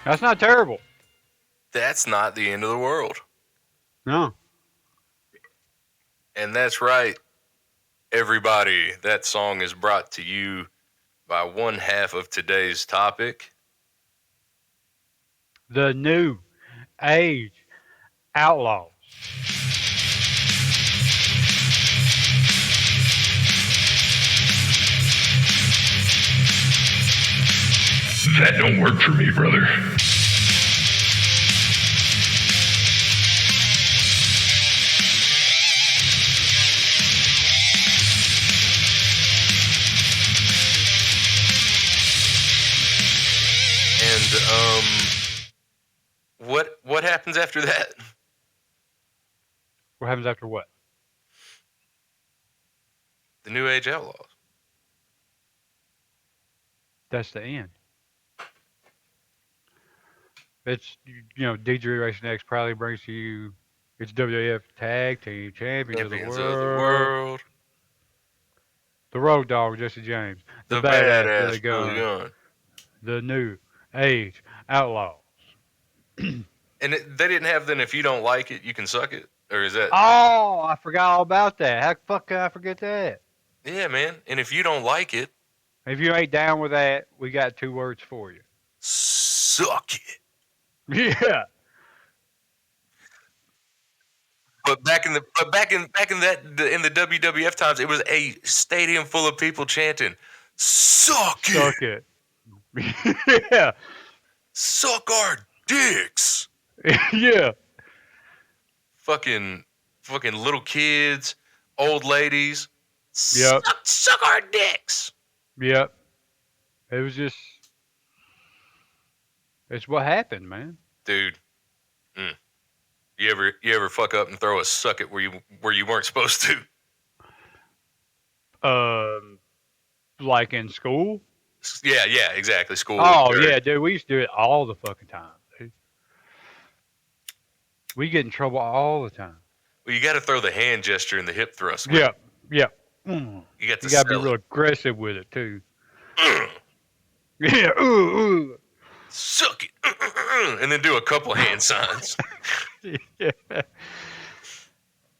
That's not terrible. That's not the end of the world. No. And that's right, everybody. That song is brought to you by one half of today's topic. The new Age Outlaws. That don't work for me, brother. And what happens after that? What happens after what? The New Age Outlaws. That's the end. It's, D Generation X proudly brings to you its WWF Tag Team Champions of the Champions of the World, world. the Road Dogg Jesse James, the The Badass Billy badass Billy Gunn, Gunn. the new Age Outlaws. And they didn't have then if you don't like it, you can suck it? Or is that... Oh, I forgot all about that. How the fuck can I forget that? Yeah, man. And if you don't like it, If you ain't down with that, we got 2 words for you. suck it. Yeah. But back in the WWF times, it was a stadium full of people chanting, "Suck it, Suck it. Yeah. suck our dicks." Yeah. Fucking little kids, old ladies, Yep. suck our dicks. Yep. It was just. It's what happened, man. Dude, you ever fuck up and throw a suck it where you weren't supposed to? Like in school. Yeah, exactly. School. Oh church. yeah, dude. We used to do it all the fucking time, dude. We get in trouble all the time. Well, you got to throw the hand gesture and the hip thrust. Yeah. Yeah. Mm. You got to You gotta be sell real it. aggressive with it too. Yeah. Ooh. Suck it, and then do a couple hand signs. Yeah.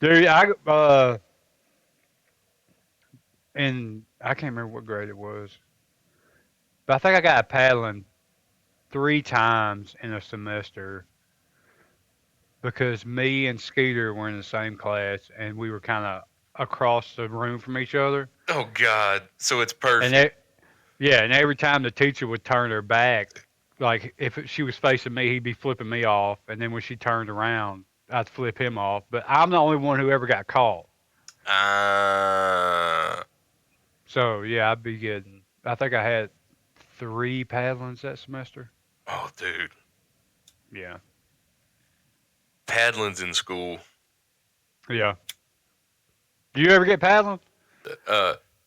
Dude, and I can't remember what grade it was, but I think I got a paddling 3 times in a semester because me and Skeeter were in the same class and we were kind of across the room from each other. Oh God! So it's perfect. And yeah, and every time the teacher would turn her back, like if she was facing me, he'd be flipping me off, and then when she turned around, I'd flip him off. But I'm the only one who ever got caught. So yeah, I'd be getting. I think I had 3 paddlings that semester. Oh, dude, Yeah. paddling's in school. Yeah. Do you ever get paddling?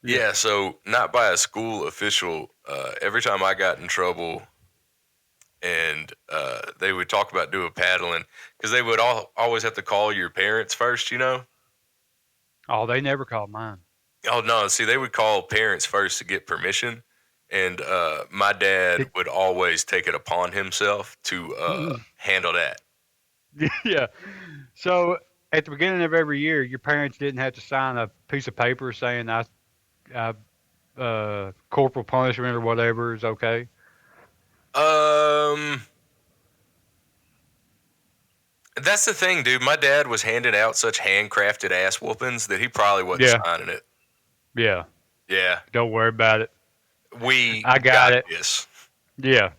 Yeah. So not by a school official. Every time I got in trouble, and they would talk about doing paddling, because they would always have to call your parents first. Oh, they never called mine. Oh no! See, they would call parents first to get permission, and my dad would always take it upon himself to handle that. Yeah. So at the beginning of every year, your parents didn't have to sign a piece of paper saying corporal punishment or whatever is okay. Um, that's the thing, dude. My dad was handing out such handcrafted ass whoopings that he probably wasn't Yeah. signing it. Yeah. Yeah, Don't worry about it. we I got it. this. Yeah.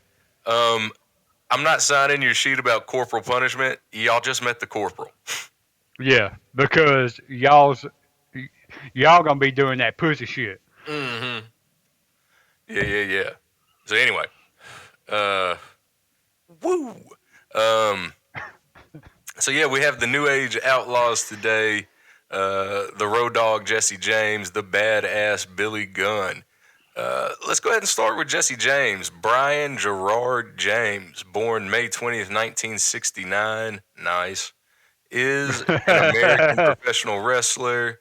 I'm not signing your sheet about corporal punishment. Y'all just met the corporal. Yeah. Because y'all gonna be doing that pussy shit. Mm-hmm. Yeah. So anyway, woo. So yeah, we have the New Age Outlaws today. The Road Dogg Jesse James, the badass Billy Gunn. Let's go ahead and start with Jesse James. Brian Gerard James, born May 20th, 1969. Nice. Is an American professional wrestler.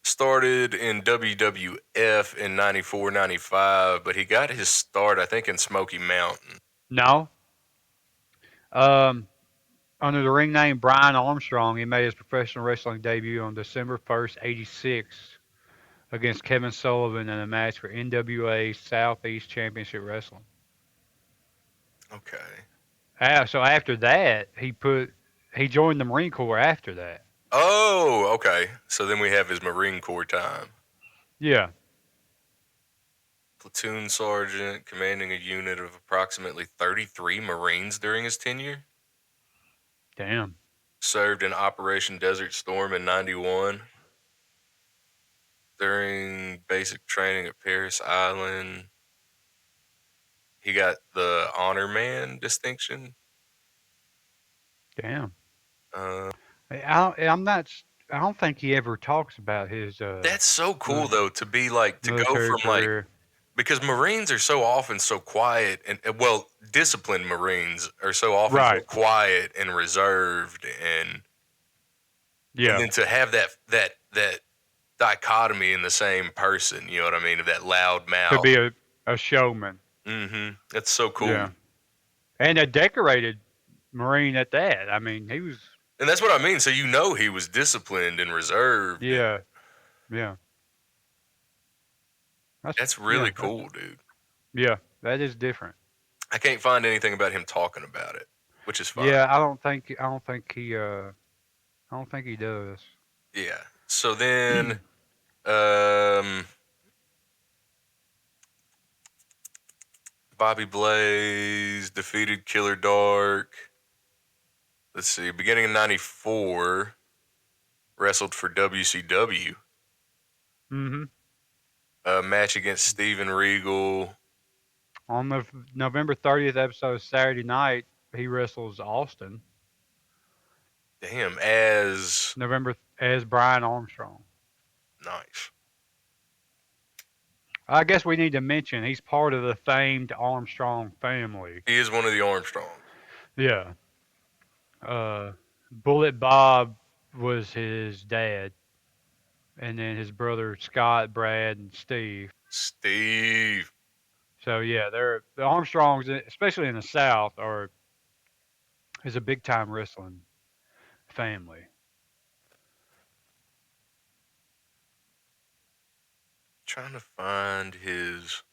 started in WWF in 94, 95, but he got his start, I think, in Smoky Mountain. No. Um, Under the ring name Brian Armstrong, he made his professional wrestling debut on December 1st, '86, against Kevin Sullivan in a match for NWA Southeast Championship Wrestling. Okay. So after that, he joined the Marine Corps after that. Oh, okay. So then we have his Marine Corps time. Yeah. Platoon sergeant, commanding a unit of approximately 33 Marines during his tenure. Damn. Served in Operation Desert Storm in 91. During basic training at Paris Island, he got the Honor Man distinction. Damn. Uh, I'm not. I don't think he ever talks about his that's so cool mil- though, to be like, to go military from like, career. because Marines are so often so quiet well, disciplined Marines are so often so Right. quiet and reserved, and Yeah. then to have that dichotomy in the same person, you know what I mean, of that loud To mouth. be a showman. That's so cool. Yeah. And a decorated Marine at that. I mean, he was. And that's what I mean. So he was disciplined and reserved. Yeah. Yeah. That's That's yeah. really cool, dude. Yeah. That is different. I can't find anything about him talking about it, which is fine. Yeah. I don't think. I don't think he. I don't think he does. Yeah. So then, um, Bobby Blaze defeated Killer Dark. Let's see. Beginning in '94, wrestled for WCW. Mm-hmm. A match against Steven Regal. On the November 30th episode of Saturday Night, he wrestles Austin. Damn, as November as Brian Armstrong. nice. I guess we need to mention he's part of the famed Armstrong family. He is one of the Armstrongs. Yeah. Bullet Bob was his dad, and then his brother Scott, Brad, and Steve. Steve. So yeah, they're the Armstrongs, especially in the South, are is a big time wrestling family. Trying to find his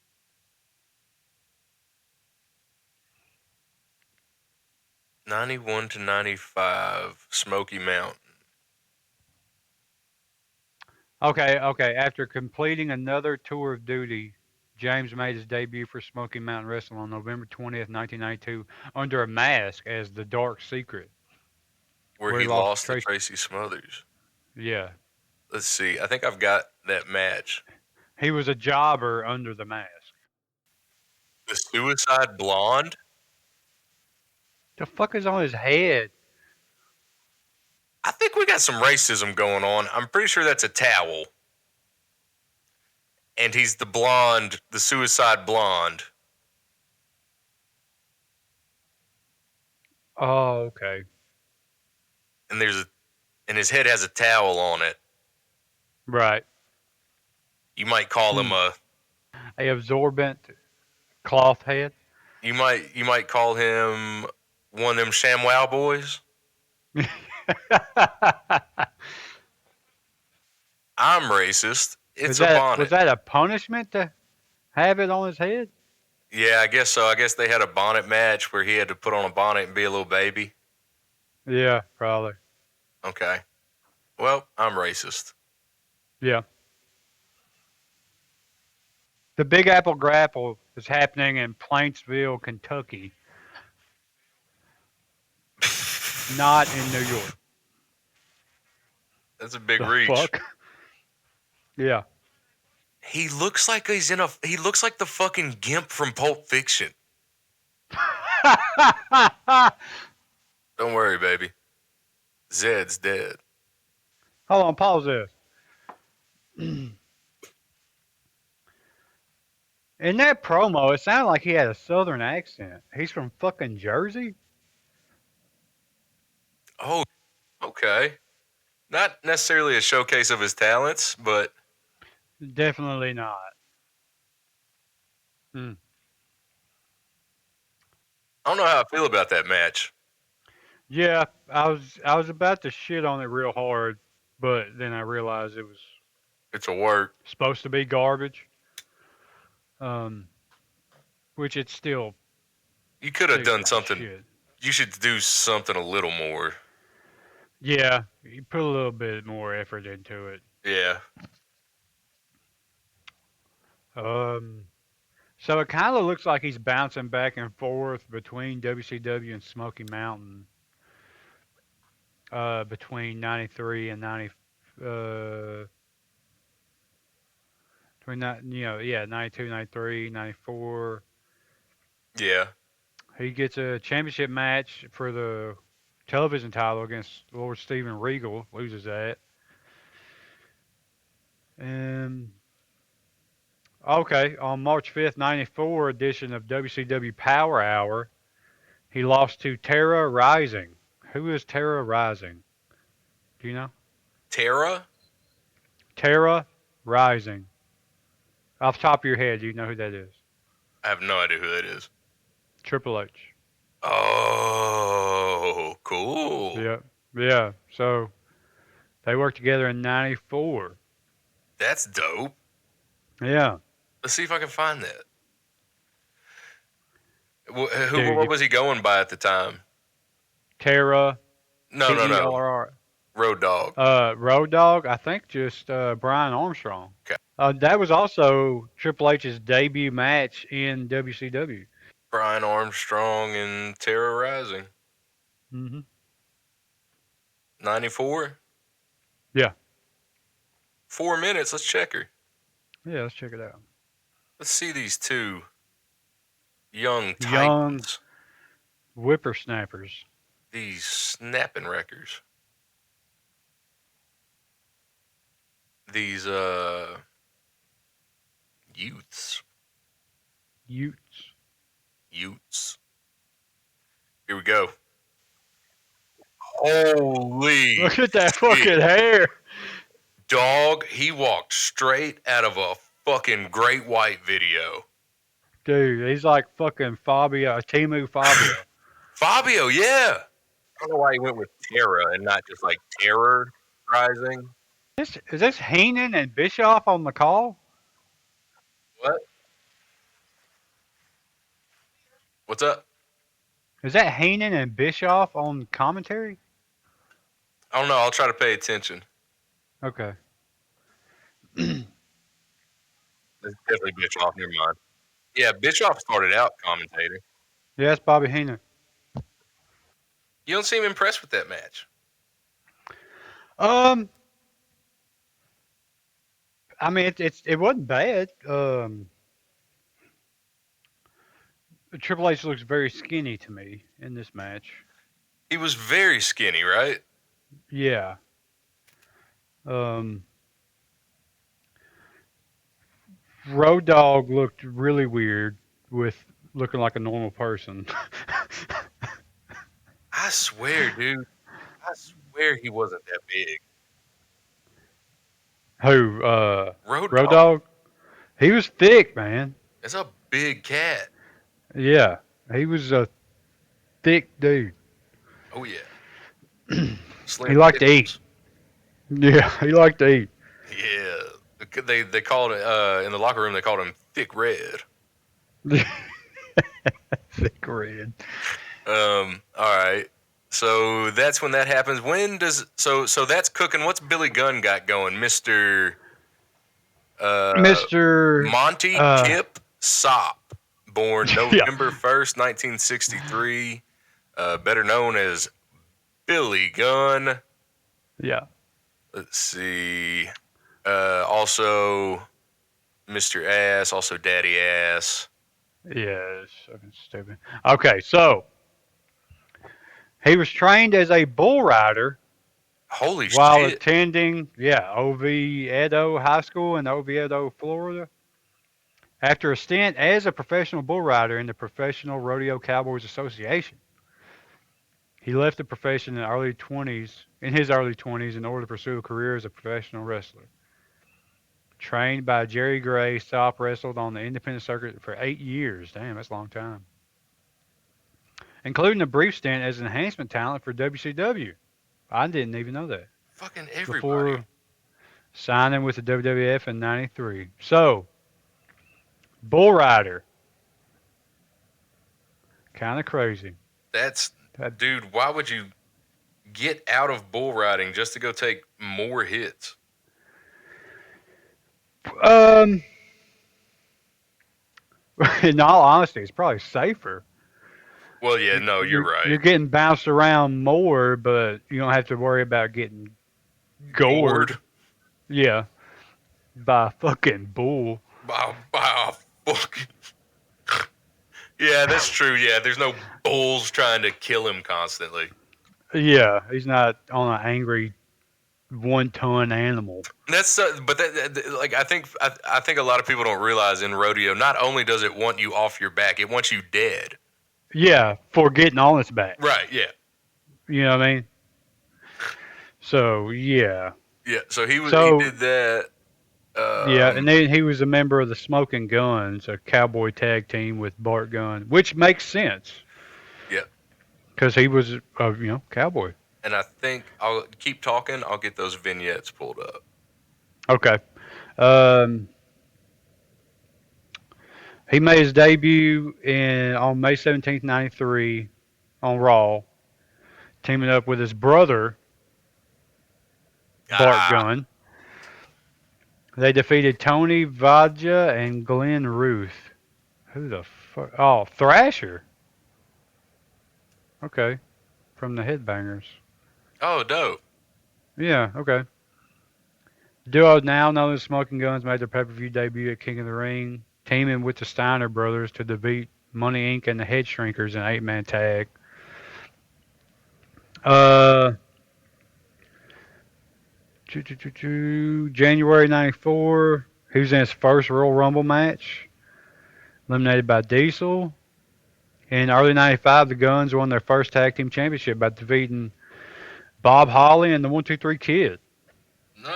91 to 95 Smoky Mountain. Okay. After completing another tour of duty, James made his debut for Smoky Mountain Wrestling on November 20th, 1992, under a mask as the Dark Secret, Where where he he lost to lost to Tracy. Tracy Smothers. Yeah, Let's see. I think I've got that match. he was a jobber under the mask. The Suicide Blonde. The fuck is on his head? I think we got some racism going on. I'm pretty sure that's a towel. And he's the blonde, the Suicide Blonde. Oh, okay. And and his head has a towel on it. Right. You might call him Hmm. a A absorbent cloth head. you might call him one of them ShamWow boys. I'm racist. It's a Was bonnet. that a punishment to have it on his head? Yeah, I guess so. I guess they had a bonnet match where he had to put on a bonnet and be a little baby. Yeah, probably. Okay. Well, I'm racist. Yeah. The Big Apple Grapple is happening in Planksville, Kentucky, not in New York. That's a big The reach. fuck? Yeah. He looks like he looks like the fucking Gimp from Pulp Fiction. Don't worry, baby. Zed's dead. Hold on, pause this. In that promo, it sounded like he had a southern accent. He's from fucking Jersey? Oh, okay. Not necessarily a showcase of his talents, but Definitely not. Mm. I don't know how I feel about that match. Yeah, I was about to shit on it real hard, but then I realized it was It's a work. supposed to be garbage. Um, which it You could have still done kind of something. shit. You should do something a little more. Yeah, you put a little bit more effort into it. Yeah. Um, so it kind of looks like he's bouncing back and forth between WCW and Smoky Mountain, between '93 and '90, uh, between that, yeah, '92, '93, '94. Yeah. He gets a championship match for the television title against Lord Steven Regal, loses that. And okay, on March 5th, '94 edition of WCW Power Hour, he lost to Tara Rising. Who is Tara Rising? Do you know? Tara? Tara Rising. Off the top of your head, do you know who that is? I have no idea who that is. Triple H. Oh, cool. Yeah. Yeah. So they worked together in '94. That's dope. Yeah. Let's see if I can find that. Dude, What was he going by at the time? Tara, No, T no, E no. R R. Road Dog. Road Dogg, I think just Brian Armstrong. Okay. That was also Triple H's debut match in WCW. Brian Armstrong and Terrorizing. Hmm. 94? Yeah. 4 minutes. Let's check her. Yeah, let's check it out. Let's see these two young Young titans. whippersnappers. These snapping wreckers. These youths. Utes. Utes. Here we go. Holy Look at that shit. fucking hair. Dog, he walked straight out of a fucking Great White video. Dude, he's like fucking Fabio, Timu Fabio. Fabio, yeah. I don't know why he went with Terra and not just like Terror Rising. Is this Heenan and Bischoff on the call? What? What's up? Is that Heenan and Bischoff on commentary? I don't know. I'll try to pay attention. Okay. It's definitely Bischoff. Never mind. Yeah, Bischoff started out commentating. Yeah, it's Bobby Heenan. You don't seem impressed with that match. Um, I mean, it wasn't bad. Triple H looks very skinny to me in this match. He was very skinny, right? Yeah. Um, Road Dogg looked really weird with looking like a normal person. I swear, dude. I swear he wasn't that big. Who? Road Road Dogg Dogg? He was thick, man. is a big cat. Yeah, he was a thick dude. Oh yeah, He slim liked to eat. pickles. Yeah, he liked to eat. Yeah, they called it in the locker room. They called him Thick Red. Thick red. All right. So that's when that happens. When does so that's cooking? What's Billy Gunn got going, Mister Mister. Monty Kip Sop, born Yeah, November 1st, 1963, better known as Billy Gunn. yeah, Let's see. Also, Mr. Ass, also Daddy Ass. yeah. It's fucking stupid. Okay, so he was trained as a bull rider Holy while shit. attending, Oviedo High School in Oviedo, Florida. After a stint as a professional bull rider in the Professional Rodeo Cowboys Association, he left the profession in the early 20s in his early 20s in order to pursue a career as a professional wrestler. Trained by Jerry Gray, Stop wrestled on the independent circuit for 8 years. Damn, that's a long time. Including a brief stint as an enhancement talent for WCW. I didn't even know that. Fucking everybody. Before signing with the WWF in '93. So, Bull Rider, kind of crazy. That's That, dude. Why would you get out of bull riding just to go take more hits? um, in all honesty, it's probably safer. Well, yeah, no, you're You're right. getting bounced around more, but you don't have to worry about getting Gored gored. Yeah, by a fucking bull. by a fucking. Yeah, that's true. Yeah, there's no bulls trying to kill him constantly. Yeah, he's not on an angry 1 ton animal. That's but like I think a lot of people don't realize in rodeo. Not only does it want you off your back, it wants you dead. Yeah, for getting on its back. Right? Yeah. You know what I mean? So yeah, Yeah. So he so did that. yeah, and Um. then he was a member of the Smoking Guns, a cowboy tag team with Bart Gunn, which makes sense Yeah. because he was a cowboy. And I think I'll keep talking. I'll get those vignettes pulled up. Okay. Um, he made his debut on May 17th, '93 on Raw, teaming up with his brother Bart Ah. Gunn. They defeated Tony Vaja and Glenn Ruth. Who the fuck? Oh, Thrasher. Okay, from the Headbangers. Oh, dope. Yeah, okay. Duo now known as Smoking Guns made their pay-per-view debut at King of the Ring, teaming with the Steiner brothers to defeat Money Inc. and the Head Shrinkers in an 8-man tag. Uh, January '94, he was in his first Royal Rumble match, eliminated by Diesel. In early '95, the Guns won their first tag team championship by defeating Bob Holly and the 1-2-3 Kid.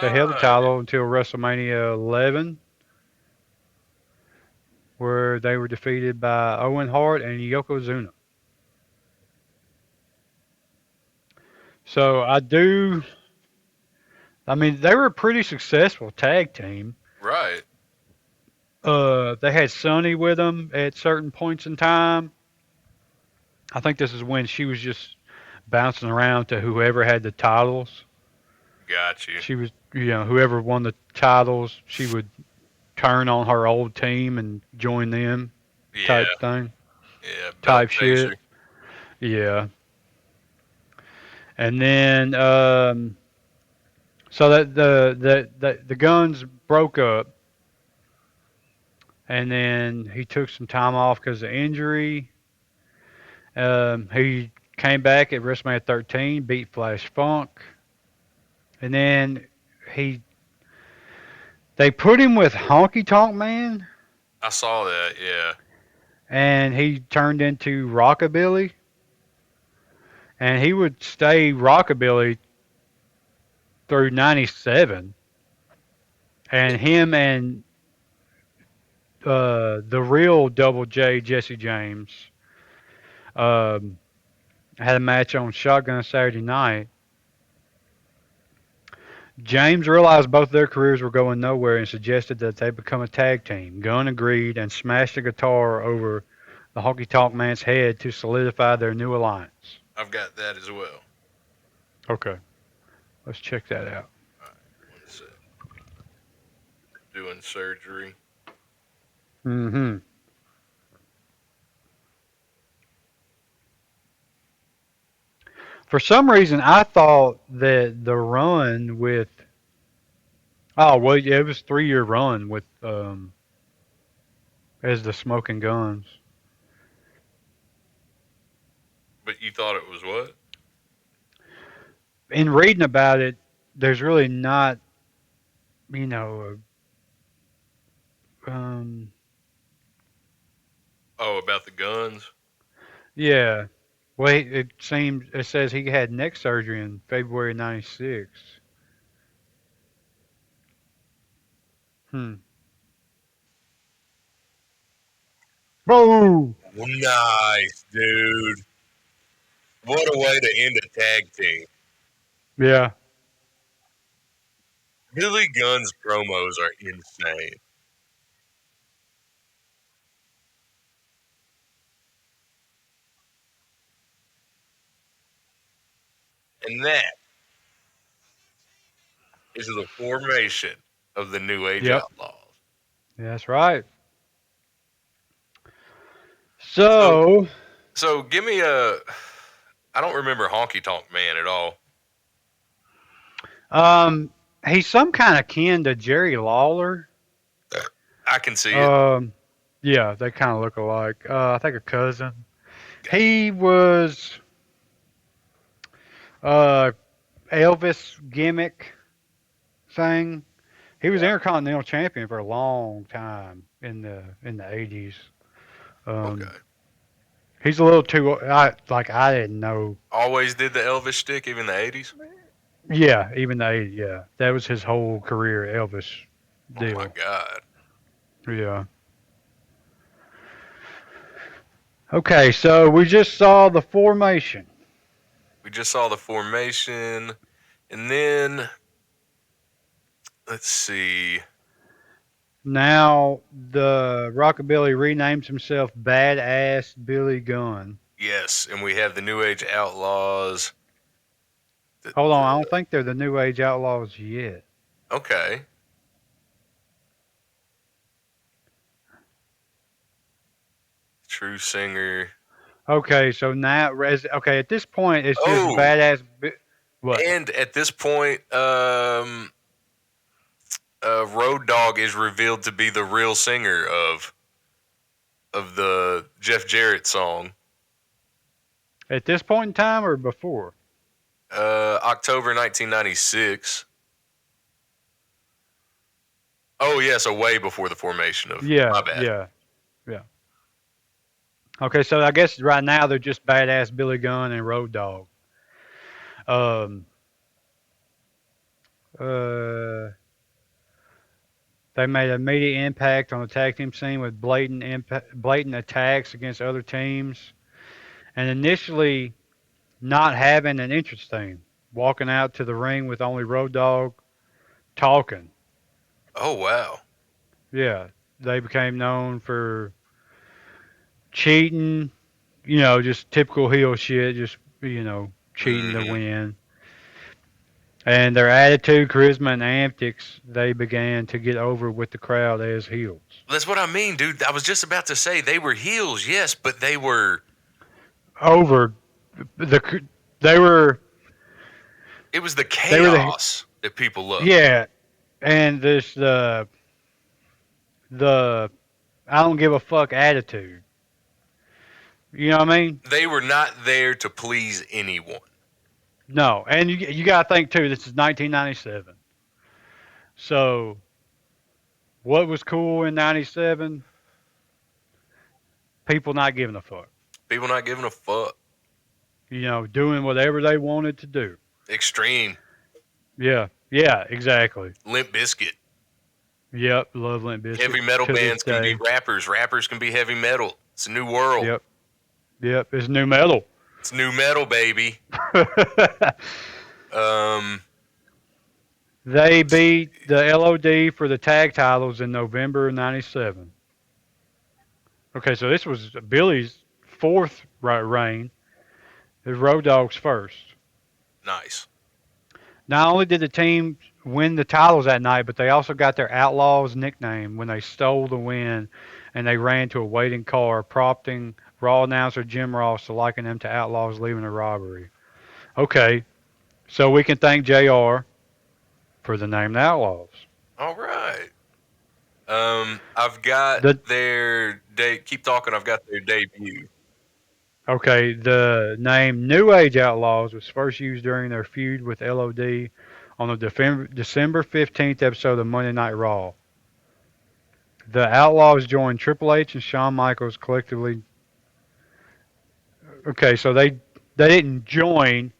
They held the Nice. title until WrestleMania 11, where they were defeated by Owen Hart and Yokozuna. So I mean, they were a pretty successful tag team. Right. They had Sunny with them at certain points in time. I think this is when she was just bouncing around to whoever had the titles. Got you. She was, whoever won the titles, she would turn on her old team and join them Yeah. type thing, Yeah. Belt type shit. chaser. Yeah. And then, so that the Guns broke up, and then he took some time off because of injury. He came back at WrestleMania 13, beat Flash Funk, and then he they put him with Honky Tonk Man, I saw that. Yeah. and he turned into Rockabilly, and he would stay Rockabilly through '97, and him and the real Double J Jesse James um, had a match on Shotgun Saturday night. James realized both their careers were going nowhere and suggested that they become a tag team. Gunn agreed and smashed a guitar over the Honky Tonk Man's head to solidify their new alliance. I've got that as well. Okay, let's check that out. All right. One sec. Doing surgery. Mm-hmm. For some reason, I thought that the run with well, yeah, it was 3 year run with as the Smoking Guns. But you thought it was what? In reading about it, there's really not, you know, um, Oh, about the guns. yeah, Well, it says he had neck surgery in February '96. Hmm. Boo! Nice, dude. What a way to end a tag team. Yeah. Billy Gunn's promos are insane. And that is the formation of the New Age Yep. Outlaws. That's right. So, So, so give me a. I don't remember Honky Tonk Man at all. um, he's some kind of kin to Jerry Lawler. I can see it. Um, yeah, they kind of look alike. I think a cousin. He was uh Elvis gimmick thing. He was Intercontinental Champion for a long time in the 80s. Um, Okay. he's a little too. I didn't know. Always did the Elvis shtick, even the 80s. Yeah, even the 80s. Yeah, that was his whole career, Elvis Oh my deal. God. Yeah. Okay, so we just saw the formation. We just saw the formation. And then, let's see. Now the Rockabilly renames himself Badass Billy Gunn. Yes. And we have the New Age Outlaws. Hold on, I don't think they're the New Age Outlaws yet. Okay. True singer. Okay, so now, okay, at this point, it's just Oh, Badass. What? and at this point, Road Dogg is revealed to be the real singer of the Jeff Jarrett song. At this point in time or before? October 1996. Oh yeah, so way before the formation of my Yeah, bad. yeah, yeah. Okay, so I guess right now they're just Badass Billy Gunn and Road Dogg. Um, uh, they made an immediate impact on the tag team scene with blatant attacks against other teams, and initially not having an entrance theme, walking out to the ring with only Road Dogg talking. Oh wow. Yeah, they became known for cheating, just typical heel shit, just, cheating to Hmm. win. And their attitude, charisma, and antics, they began to get over with the crowd as heels. That's what I mean, dude. I was just about to say they were heels, yes, but Over the, they were, it was the they were the, chaos that people loved. yeah, and this the I don't give a fuck attitude. You know what I mean? They were not there to please anyone. No, and you got to think too. This is 1997. So what was cool in '97? People not giving a fuck. People not giving a fuck. Doing whatever they wanted to do. Extreme. Yeah, yeah, exactly. Limp Bizkit. Yep, love Limp Bizkit Heavy metal to this bands can be day. rappers. Rappers can be heavy metal. It's a new world. Yep, yep, it's new metal. It's new metal, baby. Um, They beat the LOD for the tag titles in November '97. Okay, so this was Billy's fourth reign. It was Road Dogg's first. nice. Not only did the team win the titles that night, but they also got their Outlaws nickname when they stole the win and they ran to a waiting car, prompting Raw announcer Jim Ross to liken them to Outlaws leaving a robbery. Okay, so we can thank JR for the name the Outlaws. All right. I've got The their keep talking. I've got their debut. Okay, the name New Age Outlaws was first used during their feud with LOD on the December 15th episode of Monday Night Raw. The Outlaws joined Triple H and Shawn Michaels collectively. Okay, so They didn't join,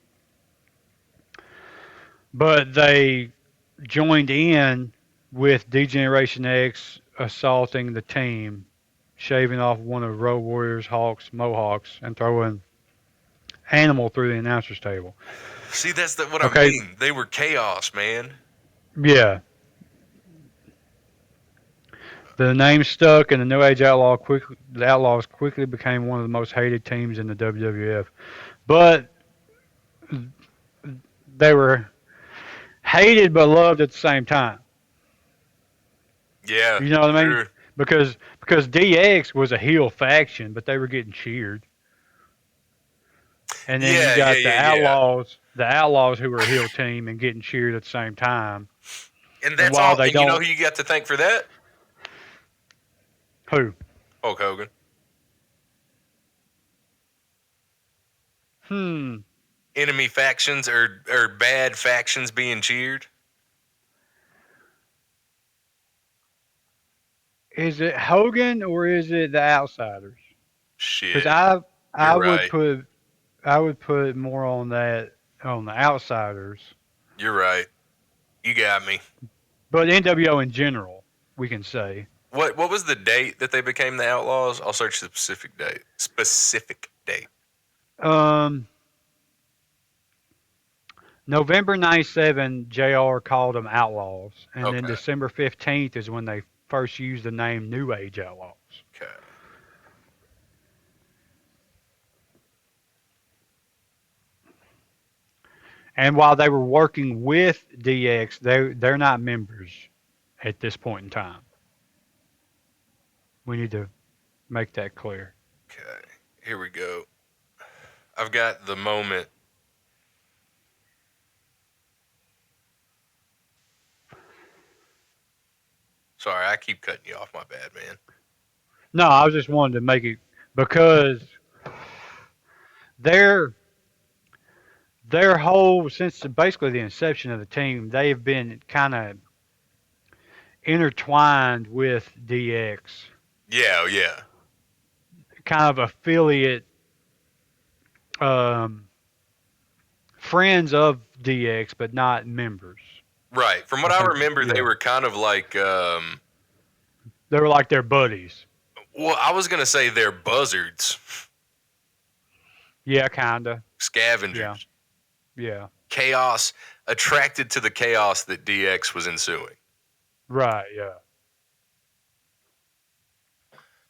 but they joined in with D-Generation X assaulting the team, shaving off one of Road Warriors Hawk's mohawks and throwing Animal through the announcer's table. See, that's what I Okay, mean. They were chaos, man. yeah. The name stuck, and the New Age the Outlaws quickly became one of the most hated teams in the WWF. But they were hated but loved at the same time. Yeah, You know what I mean? sure. Because DX was a heel faction, but they were getting cheered. And then you Yeah, yeah, got yeah, yeah. The Outlaws who were a heel team and getting cheered at the same time. And And that's while all. they And you know don't, who you got to thank for that? who? Hulk Hogan. Hmm, Enemy factions or bad factions being cheered. is it Hogan or is it the Outsiders? Because Shit, I you're would right. put more on that on the Outsiders, You're right. You got me. but NWO in general, we can say. What was the date that they became the Outlaws? I'll search the specific date. Specific date. Um, November '97, JR called them Outlaws, and then Okay. December 15th is when they first used the name New Age Outlaws. Okay. And while they were working with DX, they're not members at this point in time. We need to make that clear. Okay. Here we go. I've got the moment. Sorry, I keep cutting you off. My bad, man. No, I was just wanted to make it because their their whole since basically the inception of the team, they've been kind of intertwined with DX, Yeah, yeah. kind of affiliate um, friends of DX, but not members. Right. From what I I think, remember, they yeah, were kind of like, they were like their buddies. well, I was gonna say they're buzzards, Yeah, kinda. Yeah, scavengers, yeah. chaos, attracted to the chaos that DX was ensuing. Right, yeah.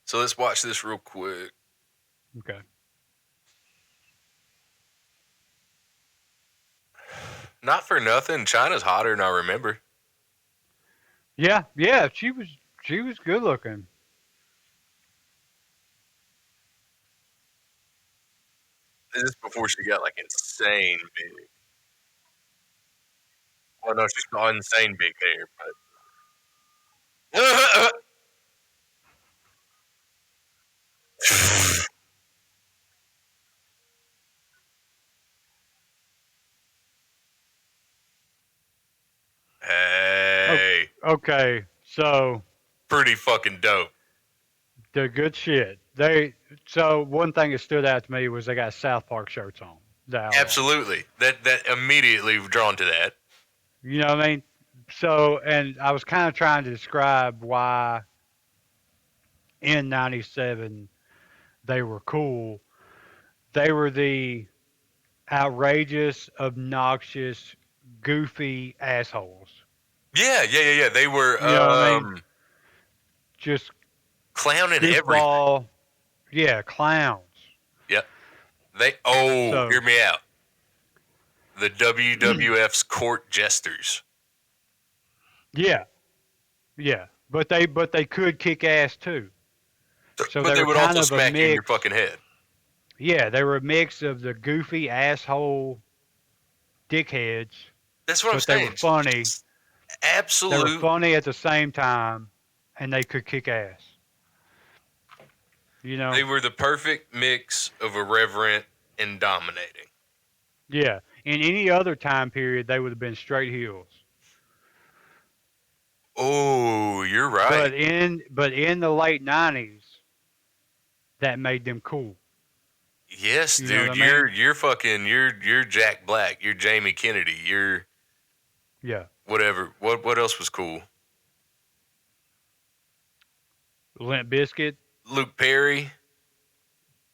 So let's watch this real quick. Okay. Not for nothing, China's hotter than I remember. Yeah, yeah. She was good looking. This is before she got like insane big. Well, no, she's got insane big hair, but Oh, hey, okay. So pretty fucking dope. the good shit. So one thing that stood out to me was they got South Park shirts on. The Outlaws. Absolutely. That immediately drawn to that. You know what I mean? So, and I was kind of trying to describe why in '97 they were cool. They were the outrageous, obnoxious, goofy assholes. Yeah, yeah, yeah, yeah. They were You know what I mean? Just clowning everything. goofball. Yeah, clowns. Yep. Hear So, me out. The WWF's court jesters. yeah, yeah. But they could kick ass too. So But they they were would kind also of a smack you in your mix. fucking head. Yeah, they were a mix of the goofy asshole dickheads, That's what I'm but they were saying. funny. They were Absolute. funny at the same time, and they could kick ass. You They know? were the perfect mix of irreverent and dominating. Yeah. In any other time period, they would have been straight heels. Oh, you're right. But in the late '90s, that made them cool. Yes, You know what dude. I You're mean? you're fucking you're Jack Black. You're Jamie Kennedy. You're Yeah. whatever. What else was cool? Limp Biscuit. Luke Perry.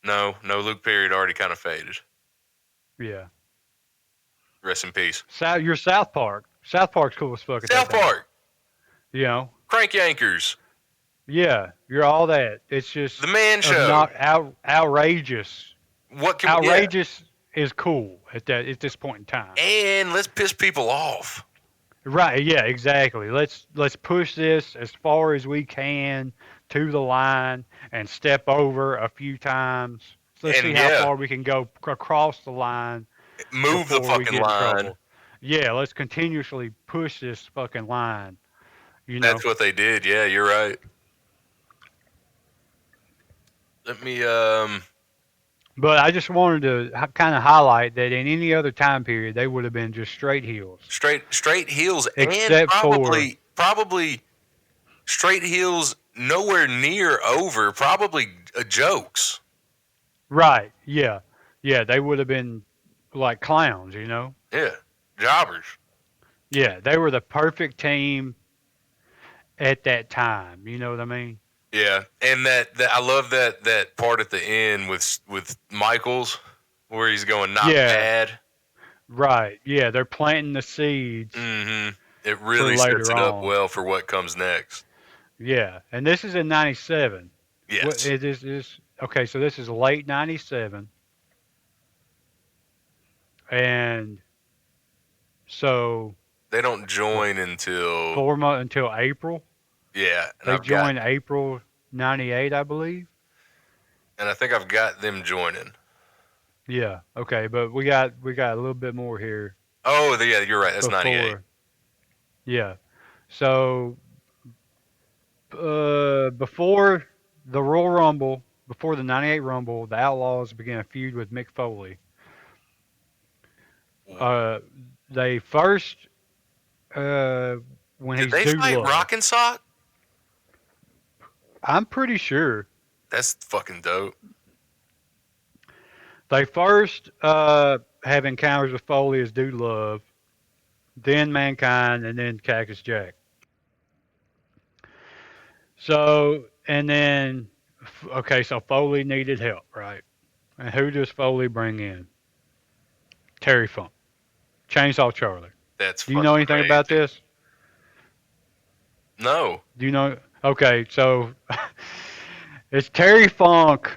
No, no. Luke Perry had already kind of faded. Yeah. Rest in peace. You're South Park. South Park's cool as fuck at that South time. Park. You know? Crank Yankers. Yeah. You're all that. It's The just Man Show. not outrageous. What can we? Yeah. Outrageous is cool at this point in time. And let's piss people off. Right, yeah, exactly. Let's push this as far as we can to the line and step over a few times. So let's see And how yeah, far we can go across the line move the before we fucking get in line. trouble. Yeah, let's continuously push this fucking line, you That's know. what they did. Yeah, you're right. Let me But I just wanted to kind of highlight that in any other time period they would have been just straight heels, straight heels and except for probably straight heels nowhere near over. Probably jokes. right, yeah, yeah, they would have been like clowns, you know. Yeah, jobbers. Yeah, they were the perfect team at that time. You know what I mean? Yeah, and that I love that part at the end with Michaels where he's going not Yeah, bad. right. Yeah, they're planting the seeds Mm-hmm. It for really sets later it up on. well for what comes next. Yeah, and this is in '97. What Yes, it is okay? So this is late '97, and so they don't what? join until 4 months until April. yeah, They joined April '98, I believe. and I think I've got them joining. Yeah. Okay, but we got a little bit more here Oh, yeah, you're right. That's 98. before. Yeah. So before the Royal Rumble, before the '98 Rumble, the Outlaws began a feud with Mick Foley. Uh, they first, uh, when Did he's they Dude fight Love, Rock and Sock? I'm pretty sure That's fucking dope. they first have encounters with Foley as Dude Love, then Mankind, and then Cactus Jack. So, and then, okay, so Foley needed help, right? And who does Foley bring in? Terry Funk, Chainsaw Charlie. That's Do you know fucking anything about crazy. this? No, Do you know? Okay, so it's Terry Funk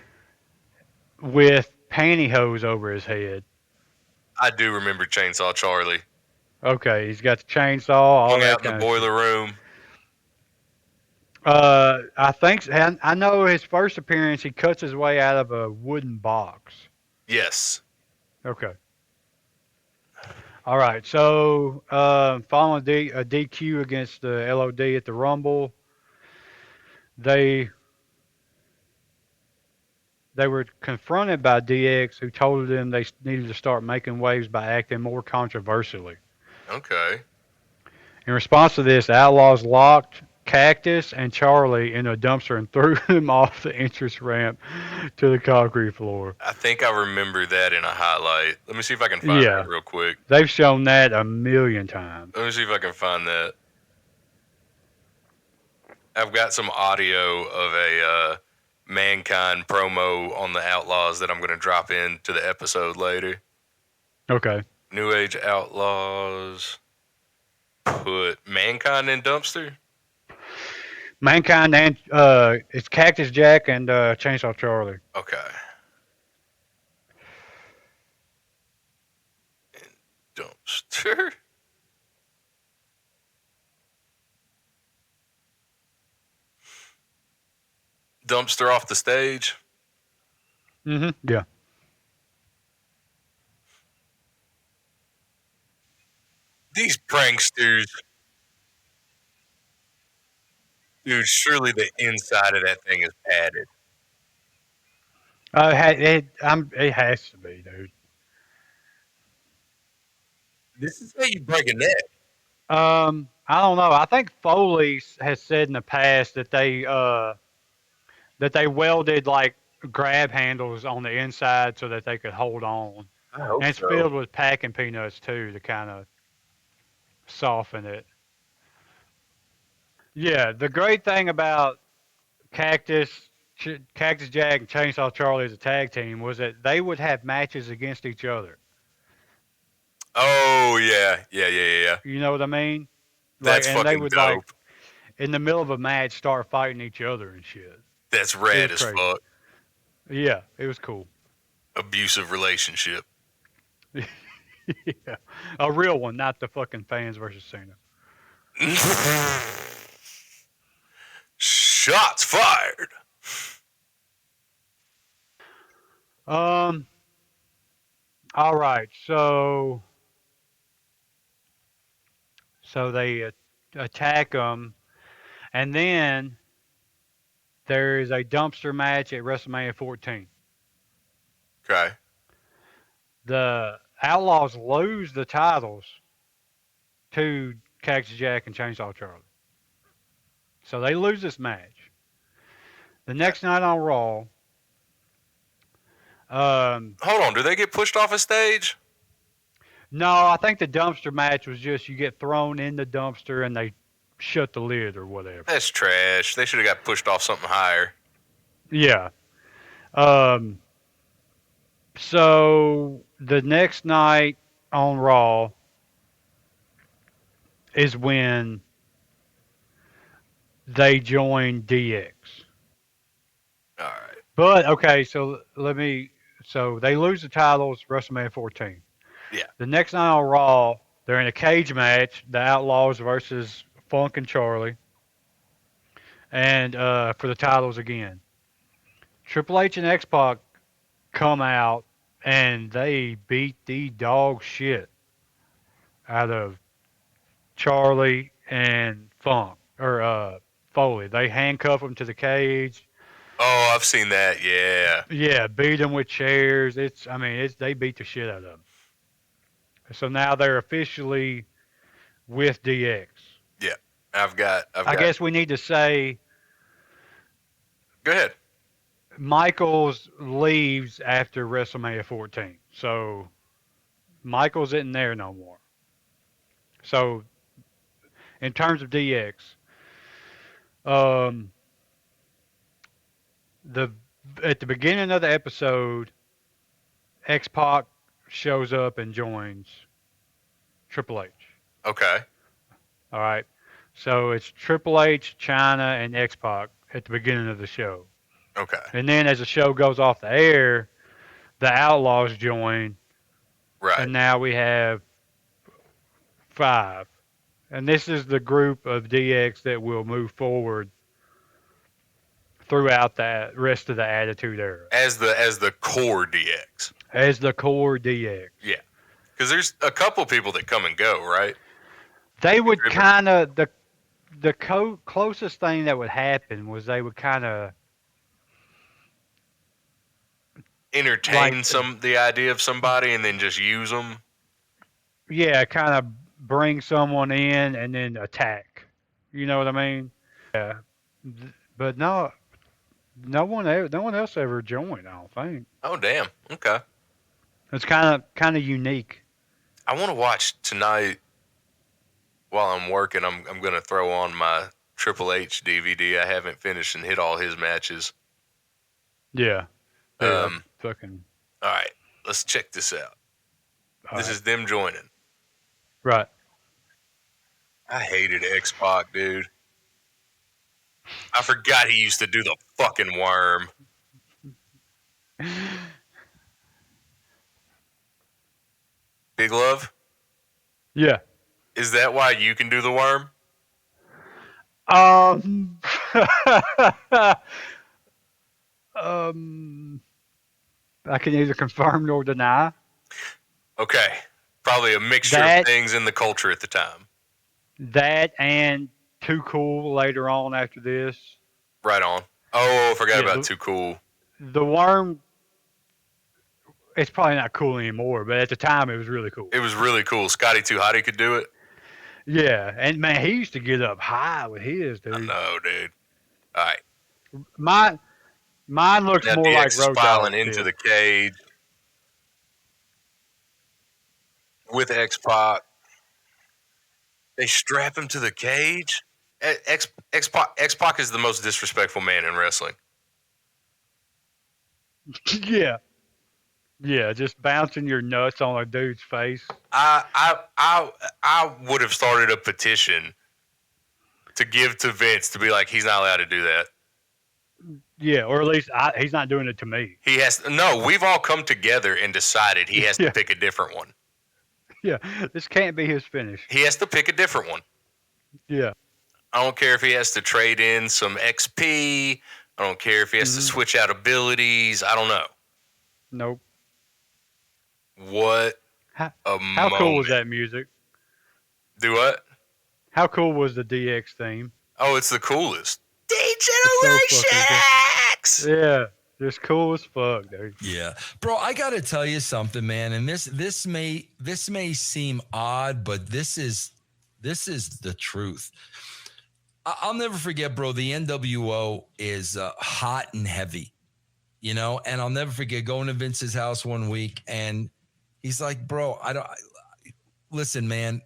with pantyhose over his head. I do remember Chainsaw Charlie. Okay, he's got the chainsaw, all Hung that out in the kind of shit. boiler room. I think I know his first appearance. He cuts his way out of a wooden box. Yes. Okay. All right. So, following a DQ against the LOD at the Rumble, they they were confronted by DX, who told them they needed to start making waves by acting more controversially. Okay. In response to this, the Outlaws locked Cactus and Charlie in a dumpster and threw them off the entrance ramp to the concrete floor. I think I remember that in a highlight. Let me see if I can find Yeah, that real quick. they've shown that a million times. Let me see if I can find that. I've got some audio of a Mankind promo on the Outlaws that I'm going to drop into the episode later. Okay. New Age Outlaws put Mankind in dumpster. Mankind and it's Cactus Jack and Chainsaw Charlie. Okay. Dumpster. Dumpster off the stage. Yeah. These pranksters, dude. Surely the inside of that thing is padded. It has to be, dude. This is how you break a neck. I don't know. I think Foley has said in the past that they welded like grab handles on the inside so that they could hold on. I hope And it's so. filled with packing peanuts too to kind of soften it. Yeah, the great thing about Cactus Jack and Chainsaw Charlie as a tag team was that they would have matches against each other. Oh yeah, yeah, yeah, yeah, yeah. You know what I mean? Like, That's and they fucking would like dope. in the middle of a match start fighting each other and shit. That's It rad was as crazy. fuck. Yeah, it was cool. Abusive relationship. Yeah, a real one, not the fucking fans versus Cena. Shots fired. Um. All right. So they attack them, and then there is a dumpster match at WrestleMania 14. Okay. The Outlaws lose the titles to Cactus Jack and Chainsaw Charlie. So they lose this match. The Okay. next night on Raw, um, Hold on. Do they get pushed off a stage? no, I think the dumpster match was just you get thrown in the dumpster and they shut the lid or whatever. That's trash. They should have got pushed off something higher. Yeah. Um, so the next night on Raw is when they join DX. All right. But okay, so let me. So they lose the titles WrestleMania 14. Yeah. The next night on Raw, they're in a cage match: the Outlaws versus Funk and Charlie, and for the titles again. Triple H and X Pac come out and they beat the dog shit out of Charlie and Funk or Foley. They handcuff them to the cage. Oh, I've seen that. Yeah. Yeah, beat them with chairs. They beat the shit out of them. So now they're officially with DX. Yeah. I've got. I guess we need to say Go ahead. Michaels leaves after WrestleMania 14. So Michaels isn't there no more. So in terms of DX, um, the at the beginning of the episode, X Pac shows up and joins Triple H. Okay. All right. So it's Triple H, China, and X Pac at the beginning of the show. Okay. And then as the show goes off the air, the Outlaws join, Right. and now we have five. And this is the group of DX that will move forward throughout the rest of the Attitude Era As the core DX. as the core DX. Yeah. Because there's a couple people that come and go, right? They would Driven. kind of the closest thing that would happen was they would kind of Entertain like the idea of somebody and then just use them. yeah, kind of bring someone in and then attack. You know what I mean? Yeah, but no one else ever joined. I don't think Oh damn. Okay. it's kind of unique. I want to watch tonight while I'm working. I'm gonna throw on my Triple H DVD. I haven't finished and hit all his matches. Yeah, yeah, Um. fucking All right. Let's check this out. This right. is them joining. Right. I hated X Pac, dude. I forgot he used to do the fucking worm. Big Love, Yeah. is that why you can do the worm? Um. um. I can neither confirm nor deny Okay. Probably a mixture of that. things in the culture at the time. That and Too Cool later on after this. Right on. Oh, I forgot Yeah. about Too Cool. The worm. It's probably not cool anymore, but at the time it was really cool. It was really cool. Scotty Too Hottie could do it. Yeah, and man, he used to get up high with his I dude. know, dude. All right. My Mine looks Now more like DX is Road filing Dogg into still. the cage with X Pac. They strap him to the cage. X Pac is the most disrespectful man in wrestling. Yeah, yeah, just bouncing your nuts on a dude's face. I would have started a petition to give to Vince to be like, he's not allowed to do that. Yeah, or at least he's not doing it to me. He has no. We've all come together and decided he has to Yeah, pick a different one. yeah. This can't be his finish. He has to pick a different one. Yeah. I don't care if he has to trade in some XP. I don't care if he has to Hmm. switch out abilities. I don't know. Nope. What a How cool was moment. that music? Do what? How cool was the DX theme? Oh, it's the coolest. It's so fucking Degeneration cool. X! Yeah, just cool as fuck, dude. Yeah, bro, I gotta tell you something, man. And this may seem odd, but this is the truth. I'll never forget, bro. The NWO is hot and heavy, and I'll never forget going to Vince's house one week, and he's like, "Bro, listen, man.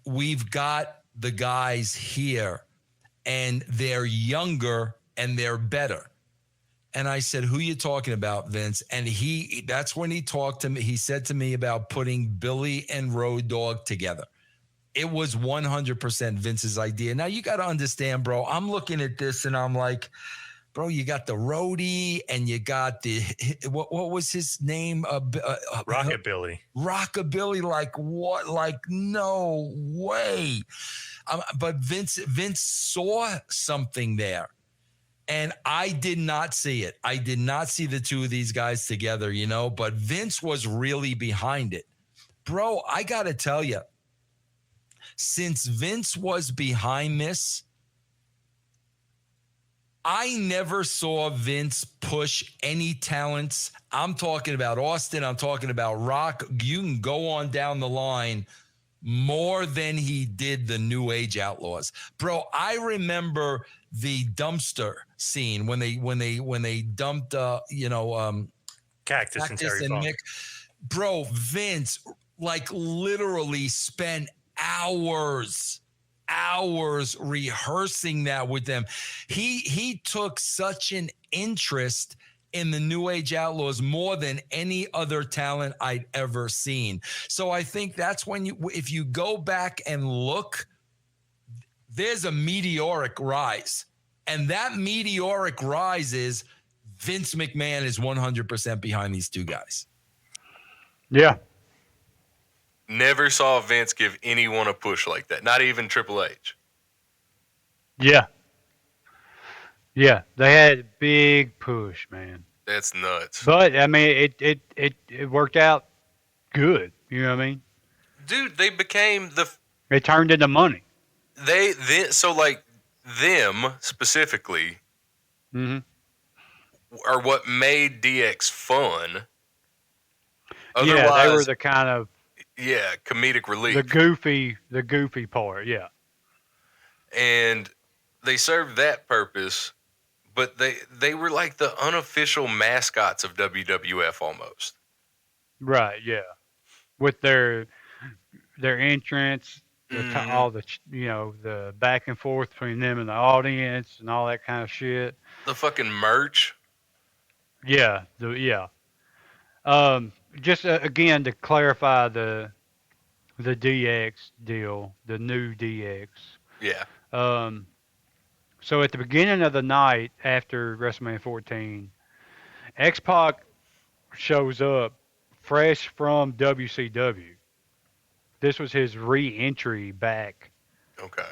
We've got the guys here, and they're younger and they're better." And I said, "Who you talking about, Vince?" And that's when he talked to me. He said to me about putting Billy and Road Dogg together. It was 100% Vince's idea. Now you got to understand, bro. I'm looking at this and I'm like, bro, you got the roadie and you got the what was his name? Rockabilly. Rockabilly. Like what? Like no way. But Vince saw something there. And I did not see it. I did not see the two of these guys together, but Vince was really behind it. Bro, I got to tell you, since Vince was behind this, I never saw Vince push any talents. I'm talking about Austin. I'm talking about Rock. You can go on down the line more than he did the New Age Outlaws. Bro, I remember the dumpster scene when they dumped Cactus and Terry Funk. Mick. Bro, Vince like literally spent hours rehearsing that with them. He took such an interest in the New Age Outlaws more than any other talent I'd ever seen. So I think that's when if you go back and look, there's a meteoric rise. And that meteoric rise is Vince McMahon is 100% behind these two guys. Yeah. Never saw Vince give anyone a push like that. Not even Triple H. Yeah. Yeah. They had a big push, man. That's nuts. But I mean, it worked out good. You know what I mean? Dude, they became It turned into money. so like them specifically Hmm. are what made DX fun. Yeah, they were the kind of comedic relief. the goofy part. Yeah. And they served that purpose, but they were like the unofficial mascots of WWF almost. Right. Yeah. With their entrance, all the the back and forth between them and the audience and all that kind of shit. The fucking merch. Yeah. Just again to clarify the DX deal, the new DX. Yeah. So at the beginning of the night after WrestleMania 14, X Pac shows up fresh from WCW. This was his re-entry back Okay.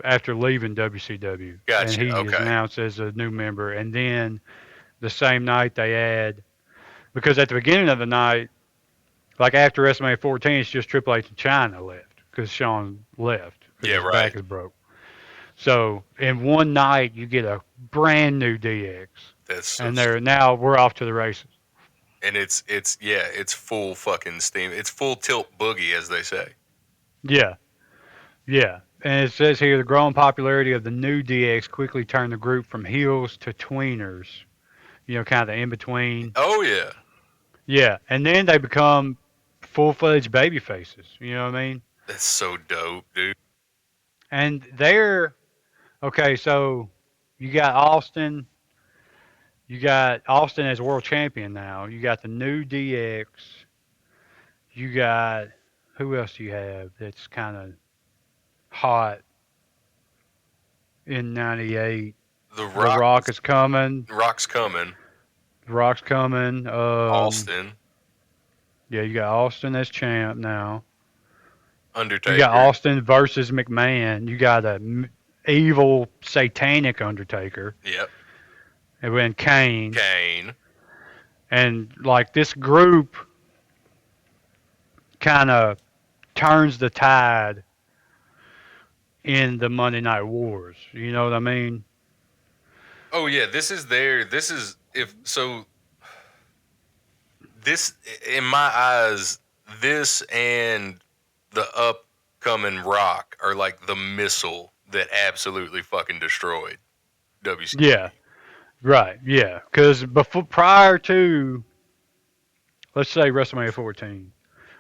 after leaving WCW, Gotcha. and he is Okay. announced as a new member. And then the same night they add, because at the beginning of the night, like after WrestleMania 14, it's just Triple H and China left because Shawn left because Yeah, his right. back is broke. So in one night you get a brand new DX, That's so and now we're off to the races. and it's full fucking steam. It's full tilt boogie, as they say. Yeah, yeah. And it says here the growing popularity of the new DX quickly turned the group from heels to tweeners. kind of the in between. Oh yeah, Yeah, and then they become full fledged baby faces. You know what I mean? that's so dope, dude. And they're okay. So you got Austin. You got Austin as world champion now. You got the new DX. You got who else do you have that's kind of hot in '98? The The Rock, Rock is coming. Rock's coming. The Rock's coming. Austin, Yeah, you got Austin as champ now. You got Undertaker. Austin versus McMahon. You got a evil satanic Undertaker, Yep. and then Kane, Kane. and like this group kind of turns the tide in the Monday Night Wars. You know what I mean? Oh yeah, this is their. This is if so. This, in my eyes, this and the upcoming Rock are like the missile that absolutely fucking destroyed Yeah, WCW. right. Yeah, because before prior to let's say WrestleMania 14,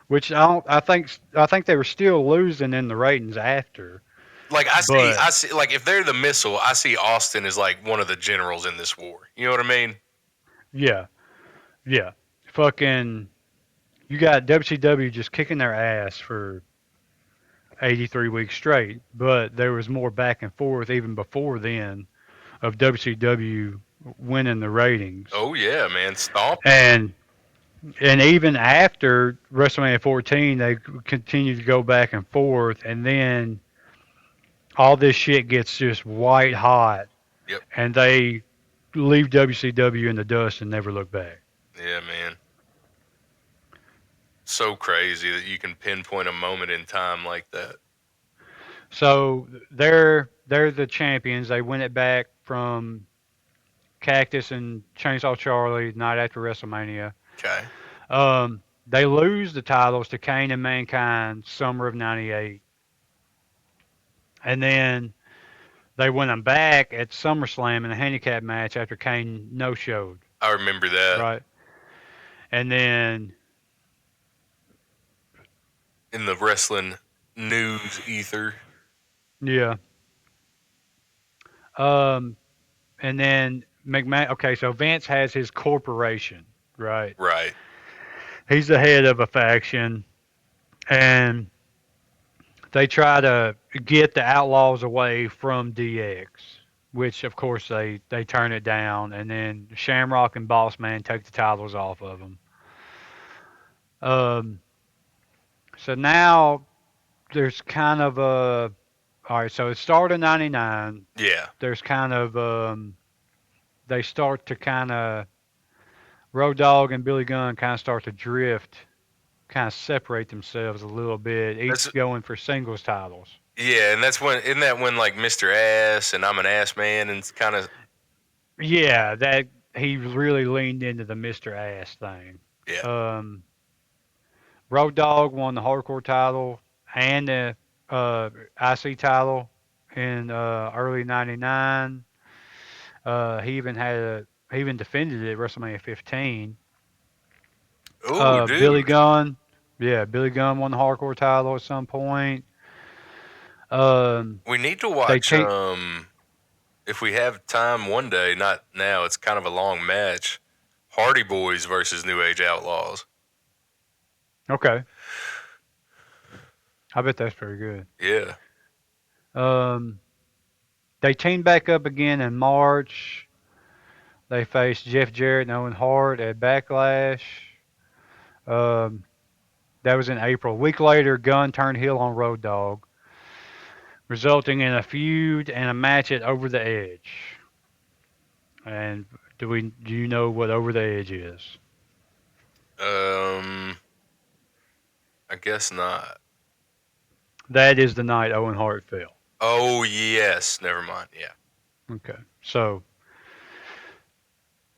which I think they were still losing in the ratings after, Like but I see, like if they're the missile, I see Austin as like one of the generals in this war. You know what I mean? yeah, yeah, fucking you got WCW just kicking their ass for 83 weeks straight, but there was more back and forth even before then of WCW winning the ratings. Oh yeah, man, stomp. And even after WrestleMania 14, they continued to go back and forth, and then all this shit gets just white hot, Yep. and they leave WCW in the dust and never look back. Yeah, man. So crazy that you can pinpoint a moment in time like that. So they're the champions. They win it back from Cactus and Chainsaw Charlie night after WrestleMania. Okay. They lose the titles to Kane and Mankind summer of '98, and then they win them back at SummerSlam in a handicap match after Kane no showed. I remember that Right, and then in the wrestling news ether. yeah, um, and then McMahon. Okay, so Vince has his corporation, right? Right. He's the head of a faction, and they try to get the Outlaws away from DX, which of course they turn it down, and then Shamrock and Boss Man take the titles off of them. Um, so now there's kind of a all right. So it started in '99. Yeah. There's kind of they start to kind of Road Dogg and Billy Gunn kind of start to drift, kind of separate themselves a little bit, That's each going for singles titles. yeah, and that's when isn't that when like Mr. Ass and I'm an Ass Man and kind of Yeah, that he really leaned into the Mr. Ass thing. yeah. Um, Road Dogg won the hardcore title and the IC title in early '99. He even defended it at WrestleMania 15. Oh, Billy dude. Gunn, yeah, Billy Gunn won the hardcore title at some point. Um, We need to they watch take if we have time one day, not now, it's kind of a long match. Hardy Boys versus New Age Outlaws. okay. I bet that's pretty good. Yeah. Um, they teamed back up again in March. They faced Jeff Jarrett and Owen Hart at Backlash. Um, that was in April. A week later, Gunn turned heel on Road Dogg, resulting in a feud and a match at Over the Edge. And do you know what Over the Edge is? Um I guess not. That is the night Owen Hart fell. Oh, yes. Never mind. Yeah. Okay, so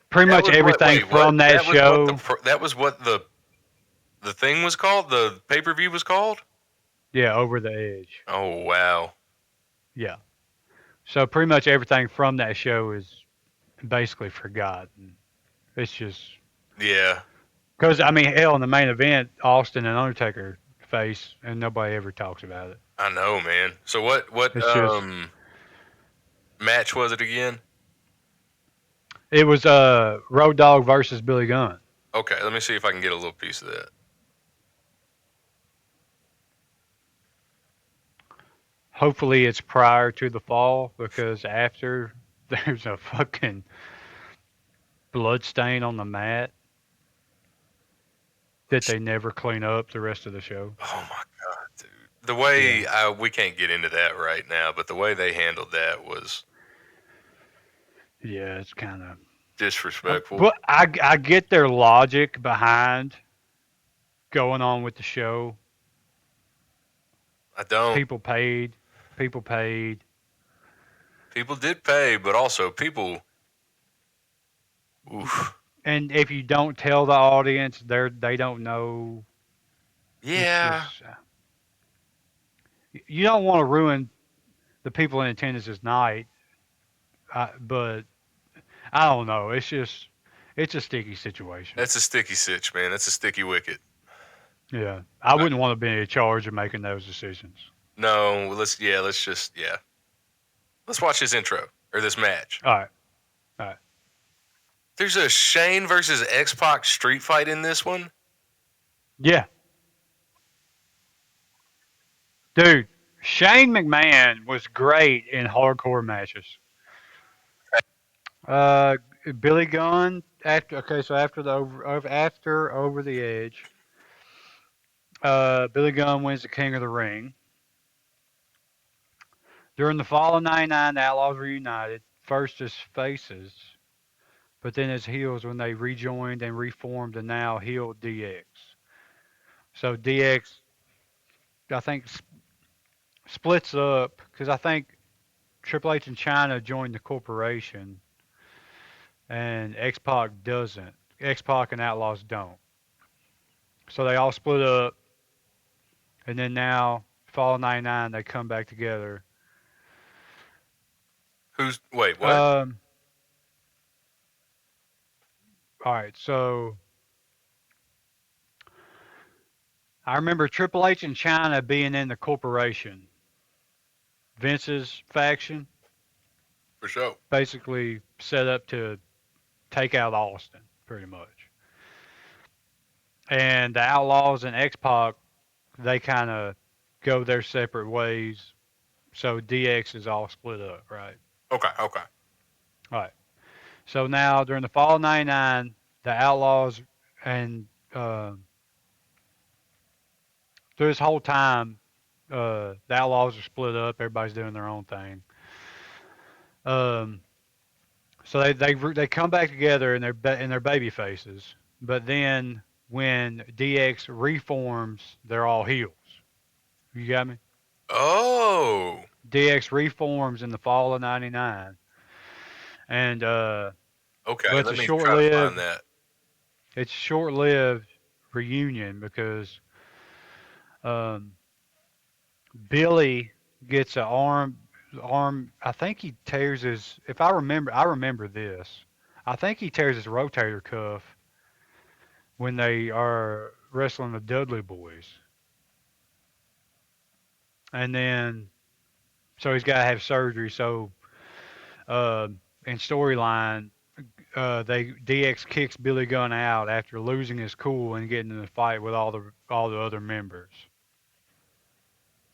pretty That much was what everything wait, what? from that show. That was what the thing was called? The pay-per-view was called? Yeah, Over the Edge. Oh, wow. Yeah. So pretty much everything from that show is basically forgotten. It's just Yeah, because I mean, hell, in the main event, Austin and Undertaker face, and nobody ever talks about it. I know, man. So what It's just match was it again? it was Road Dogg versus Billy Gunn. Okay, let me see if I can get a little piece of that. Hopefully, it's prior to the fall because after there's a fucking blood stain on the mat that they never clean up the rest of the show. Oh my god, dude. The Yeah, way we can't get into that right now, but the way they handled that was yeah, it's kind of. disrespectful. But I get their logic behind going on with the show. I don't. People paid, people paid. People did pay, but also people. Oof. And if you don't tell the audience, they don't know. It's Yeah, just you don't want to ruin the people in attendance's night. But I don't know. It's a sticky situation. that's a sticky sitch, man. That's a sticky wicket. Yeah, I wouldn't want to be in charge of making those decisions. No, let's just let's watch this intro or this match. All right, all right. There's a Shane versus X Pac street fight in this one. Yeah, dude. Shane McMahon was great in hardcore matches. Uh, Billy Gunn after okay, so after the over the edge, Billy Gunn wins the King of the Ring. During the fall of '99, the Outlaws reunited, first as faces, but then as heels when they rejoined and reformed the now heel DX. So DX, I think, splits up because I think Triple H and China joined the corporation, and X Pac doesn't. X Pac and Outlaws don't. So they all split up, and then now fall of '99 they come back together. Who's wait what? Um, all right, so I remember Triple H and China being in the corporation. Vince's faction For sure. basically set up to take out Austin, pretty much. And the Outlaws and X Pac, they kind of go their separate ways. So DX is all split up, right? Okay, okay. All right. So now during the fall of '99, the Outlaws and through this whole time, the Outlaws are split up. Everybody's doing their own thing. Um, so they come back together in their baby faces. But then when DX reforms, they're all heels. You got me? Oh, DX reforms in the fall of '99, and but okay. it's a Let me try to find short-lived that. it's a short-lived reunion because um, Billy gets an arm. I think he tears his. If I remember this. I think he tears his rotator cuff when they are wrestling the Dudley Boys, and then so he's got to have surgery. So uh, in storyline, they DX kicks Billy Gunn out after losing his cool and getting in a fight with all the other members.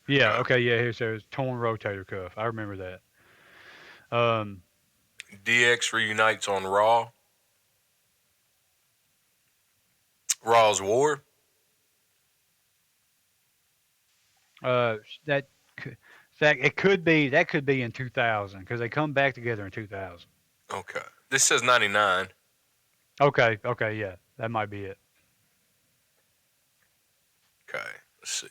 Yeah, Okay. okay, yeah. Here it says torn rotator cuff. I remember that. Um, DX reunites on Raw. Raw's War. uh, that that could be in 2000 because they come back together in 2000. Okay. This says 99. Okay, okay, yeah, that might be it. Okay. Let's see.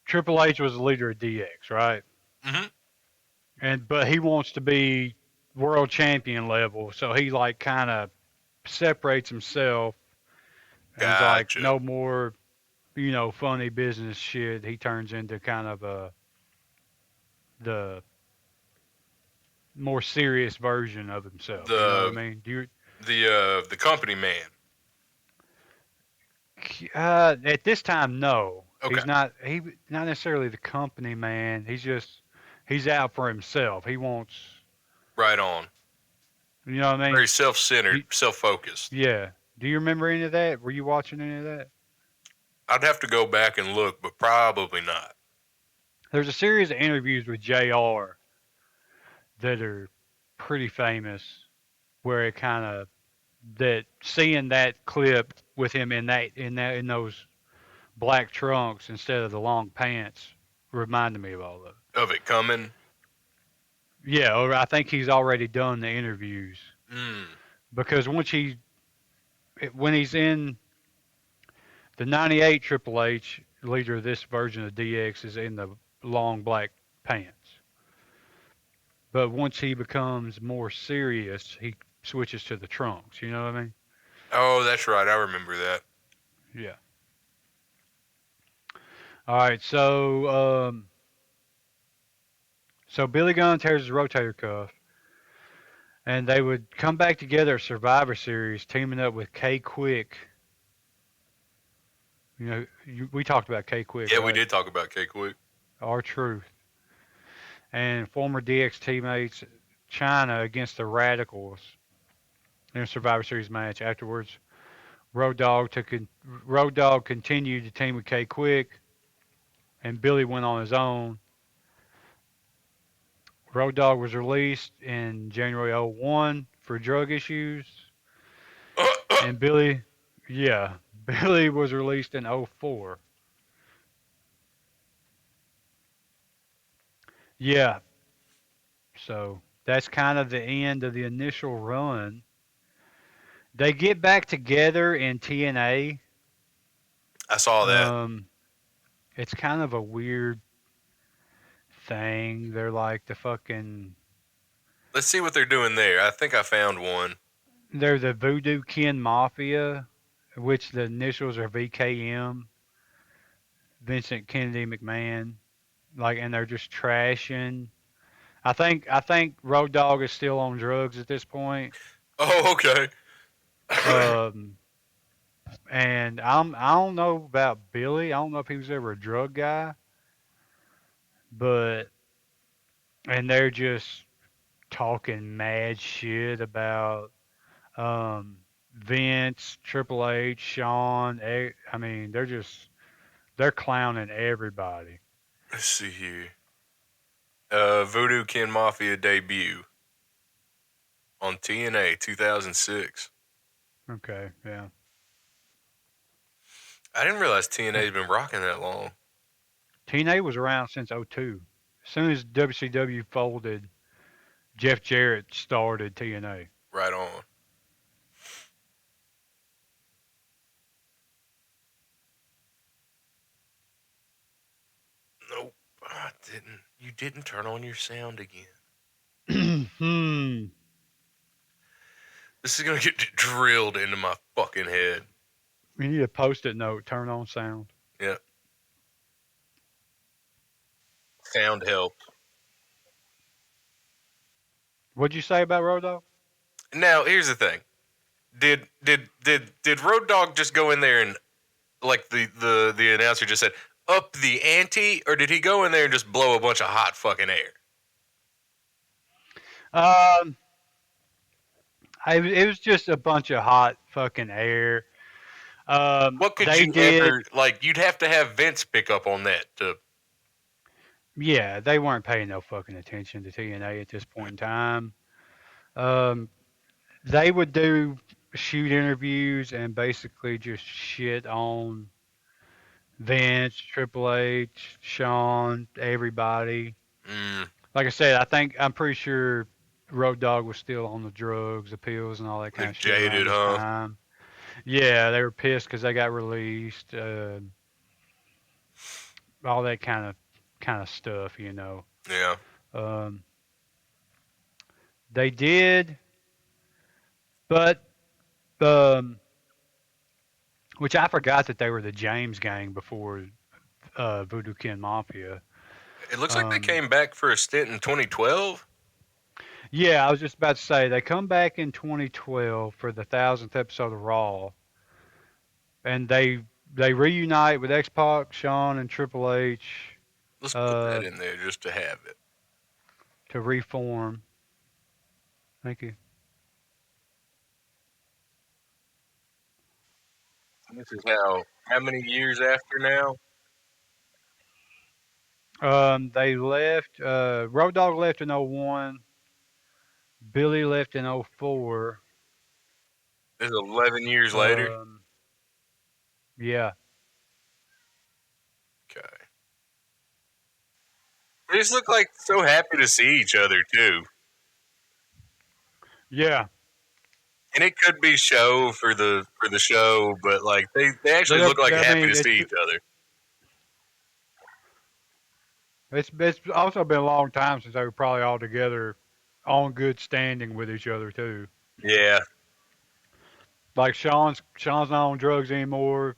Triple H was the leader of DX, right? Mm-hmm. And but he wants to be world champion level, so he like kind of separates himself and is like Gotcha. no more, funny business shit. He turns into kind of the more serious version of himself. You know what I The mean? Do you? the company man. At this time, no, Okay, he's not. Not necessarily the company man. He's out for himself. He wants. right on. You know what I mean? Very self-centered, Do, self-focused. yeah. Do you remember any of that? Were you watching any of that? I'd have to go back and look, but probably not. There's a series of interviews with Jr. that are pretty famous, where it kind of that seeing that clip with him in those black trunks instead of the long pants reminded me of all of it. Of it coming. Yeah, or I think he's already done the interviews Mm. because when he's in the '98 Triple H leader of this version of DX is in the long black pants, but once he becomes more serious, he switches to the trunks. You know what I mean? Oh, that's right. I remember that. Yeah. All right. So Billy Gunn tears his rotator cuff, and they would come back together at Survivor Series, teaming up with K Quick. We talked about K Quick, Yeah, we right? did talk about K Quick. Our Truth and former DX teammates China against the Radicals in a Survivor Series match. Afterwards, Road Dogg continued to team with K Quick, and Billy went on his own. Road Dogg was released in January '01 for drug issues, and yeah, Billy was released in '04. Yeah, so that's kind of the end of the initial run. They get back together in TNA. I saw that. Um, it's kind of a weird thing. They're like the fucking. Let's see what they're doing there. I think I found one. They're the Voodoo Kin Mafia, which the initials are VKM, Vincent Kennedy McMahon. Like, and they're just trashing. I think Road Dogg is still on drugs at this point. Oh, okay. Um, and I don't know about Billy. I don't know if he was ever a drug guy, but and they're just talking mad shit about Vince, Triple H, Shawn. I mean, they're clowning everybody. Let's see here. Voodoo Kin Mafia debut on TNA 2006. Okay, yeah. I didn't realize TNA's been rocking that long. TNA was around since '02. As soon as WCW folded, Jeff Jarrett started TNA. Right on. Nope, I didn't. You didn't turn on your sound again. Hmm. This is gonna get drilled into my fucking head. We need a post-it note. Turn on sound. Yeah. Sound help. What'd you say about Road Dogg? Now here's the thing. Did Road Dogg just go in there and like the announcer just said up the ante, or did he go in there and just blow a bunch of hot fucking air? Um, it was just a bunch of hot fucking air. What could They you did. ever like? You'd have to have Vince pick up on that to. Yeah, they weren't paying no fucking attention to TNA at this point in time. Um, they would do shoot interviews and basically just shit on Vince, Triple H, Shawn, everybody. Mm, Like I said, I'm pretty sure Road Dogg was still on the drugs, the pills, and all that kind they're of shit around jaded, this huh? time. Yeah, they were pissed because they got released. All that kind of stuff, you know. Yeah. Um, they did, but um, which I forgot that they were the James Gang before Voodoo Kin Mafia. It looks like they Um, came back for a stint in 2012. Yeah, I was just about to say they come back in 2012 for the 1,000th episode of Raw, and they reunite with X Pac, Shawn, and Triple H Let's put that uh, in there just to have it. to reform. Thank you. This is how many years after now? They left. Road Dogg left in '01. Billy left in '04. This is 11 years later. Um, yeah, Okay. They just look like so happy to see each other too. yeah. And it could be show for the show, but like they actually look like I happy mean, to see each other. it's also been a long time since they were probably all together, on good standing with each other too. Yeah, Like Sean's not on drugs anymore.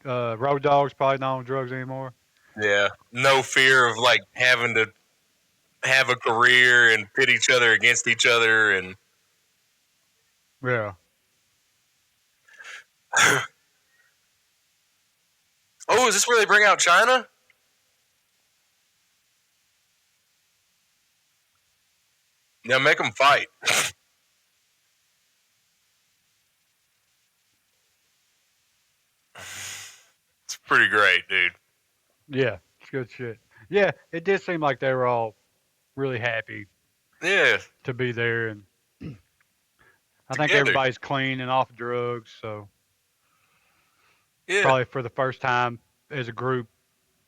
Road Dogg's probably not on drugs anymore. yeah. No fear of like having to have a career and pit each other against each other and Yeah. oh, is this where they bring out China? Now make them fight. It's pretty great, dude. Yeah, it's good shit. Yeah, it did seem like they were all really happy Yeah, to be there, and I think together. everybody's clean and off drugs, so Yeah, probably for the first time as a group,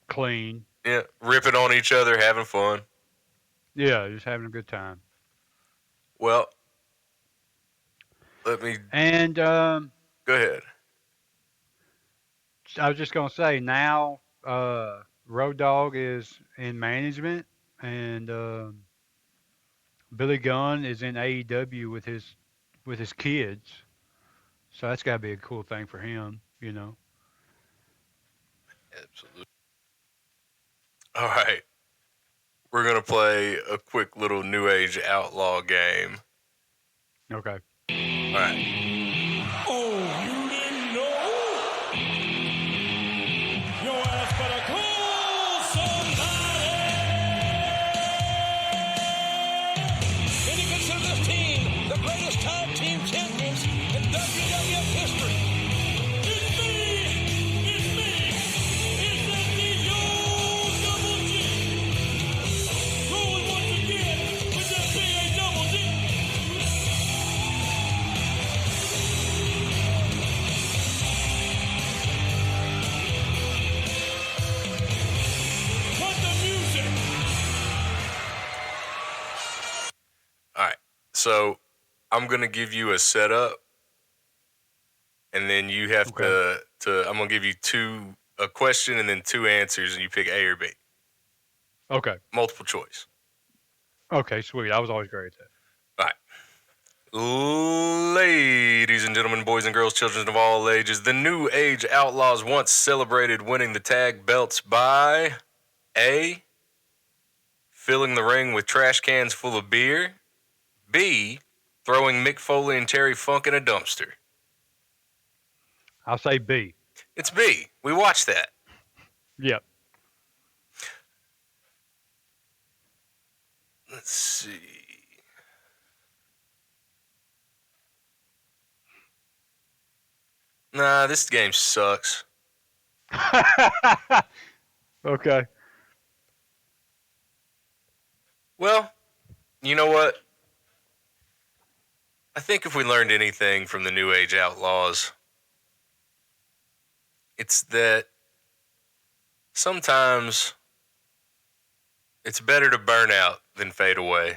clean. yeah. Ripping on each other, having fun. Yeah, just having a good time. Well, let me And go ahead. I was just gonna say now, Road Dogg is in management, and Billy Gunn is in AEW with his kids. So that's got to be a cool thing for him, you know. Absolutely. All right. We're going to play a quick little New Age Outlaw game. Okay. All right. Oh, you didn't know? Your ass better call somebody! Can you consider this team the greatest tag team champions in WWF history? It's me! It's me! It's that D.O. Double G! Rolling once again with that B.A. Double G! Cut the music! All right. So I'm going to give you a setup, and then you have Okay. to I'm going to give you a question and then two answers, and you pick A or B. Okay. Multiple choice. Okay. Sweet. I was always great at that. All right. Ladies and gentlemen, boys and girls, children of all ages, the New Age Outlaws once celebrated winning the tag belts by A, filling the ring with trash cans full of beer, B, throwing Mick Foley and Terry Funk in a dumpster. I'll say B. It's B. We watched that. Yep. Let's see. Nah, this game sucks. Okay. Well, you know what? I think if we learned anything from the New Age Outlaws, it's that sometimes it's better to burn out than fade away.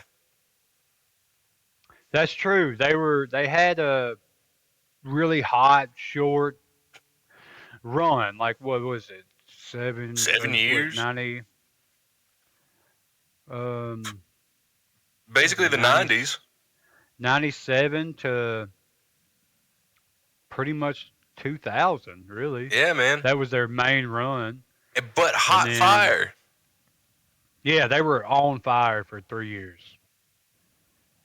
That's true. They had a really hot, short run. Like what was it? 7 years? 90. Um, Basically the 90, 90s. 97 to pretty much 2000. Really, Yeah, man. that was their main run. But And hot then fire. yeah, they were on fire for 3 years.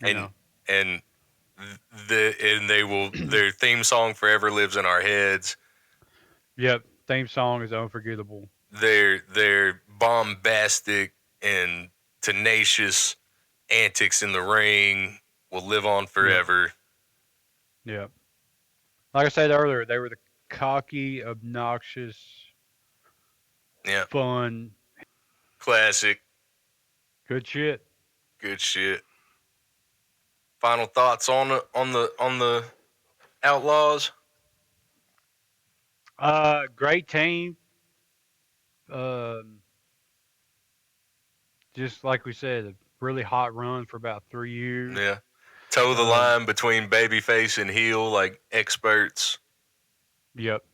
You and know. and they will their theme song forever lives in our heads. Yep. Theme song is unforgettable. Their bombastic and tenacious antics in the ring will live on Yep. forever. Yep. Like I said earlier, they were the cocky, obnoxious, Yeah, fun, classic, good shit. good shit. Final thoughts on the Outlaws? Great team. Um, just like we said, a really hot run for about 3 years. Yeah, toe the Um, line between babyface and heel like experts. yep.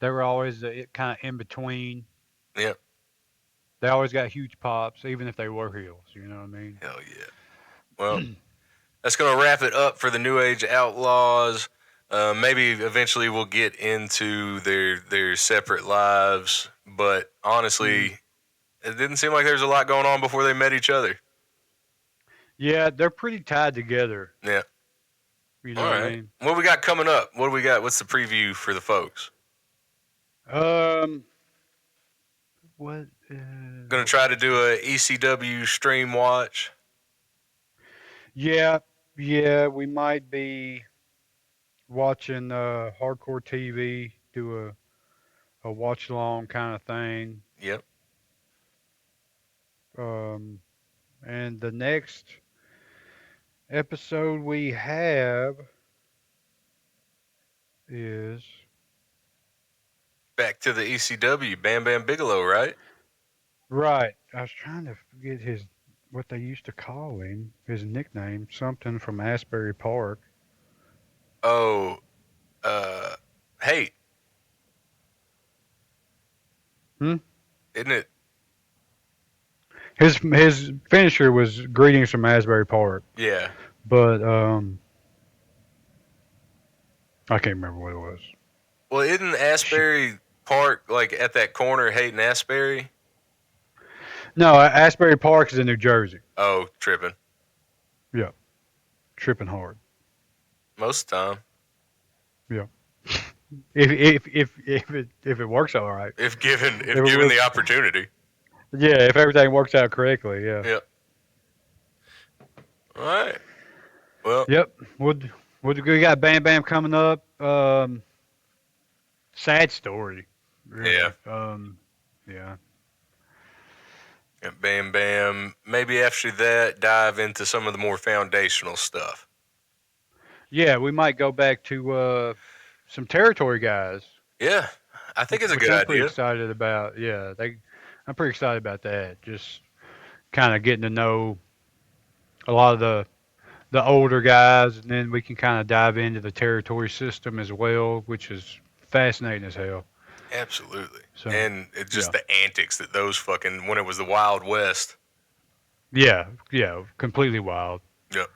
They were always kind of in between. Yeah, They always got huge pops, even if they were heels. You know what I mean? hell yeah. Well, that's going to wrap it up for the New Age Outlaws. Maybe eventually we'll get into their separate lives, but Mm. honestly, it didn't seem like there was a lot going on before they met each other. Yeah, they're pretty tied together. Yeah. You All know what I right. mean? What we got coming up? What do we got? What's the preview for the folks? Um, what? Going to Hold try on. to do a ECW stream watch. Yeah, yeah, we might be watching hardcore TV, do a watch along kind of thing. Yep. Um, and the next episode we have is Back to the ECW. Bam Bam Bigelow, right? right. I was trying to forget his what they used to call him, his nickname, something from Asbury Park. Oh, uh, Hate, Hmm? isn't it? His finisher was greetings from Asbury Park, Yeah. but I can't remember what it was. Well, isn't Asbury Park like at that corner, Hate and Asbury? No, Asbury Park is in New Jersey. Oh, tripping. Yeah, tripping hard. Most of the time. Yeah. If it works all right. If given If it was, the opportunity. yeah, if everything works out correctly, yeah. Yep. All right. Well, Yep. We got Bam Bam coming up. Sad story, yeah. really. Yeah. Bam Bam. Maybe after that, dive into some of the more foundational stuff. Yeah, we might go back to some territory guys, Yeah. I think it's a which good I'm pretty idea. excited about. I'm pretty excited about that. Just kind of getting to know a lot of the older guys, and then we can kind of dive into the territory system as well, which is fascinating as hell. Absolutely. So, And it's just yeah, the antics that those fucking, when it was the Wild West. yeah, completely wild. Yep.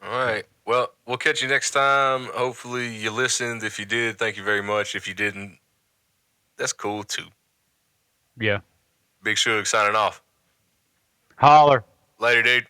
All Yeah, right. Well, we'll catch you next time. Hopefully you listened. If you did, thank you very much. If you didn't, that's cool too. yeah. Big Shug signing off. Holler. Later, dude.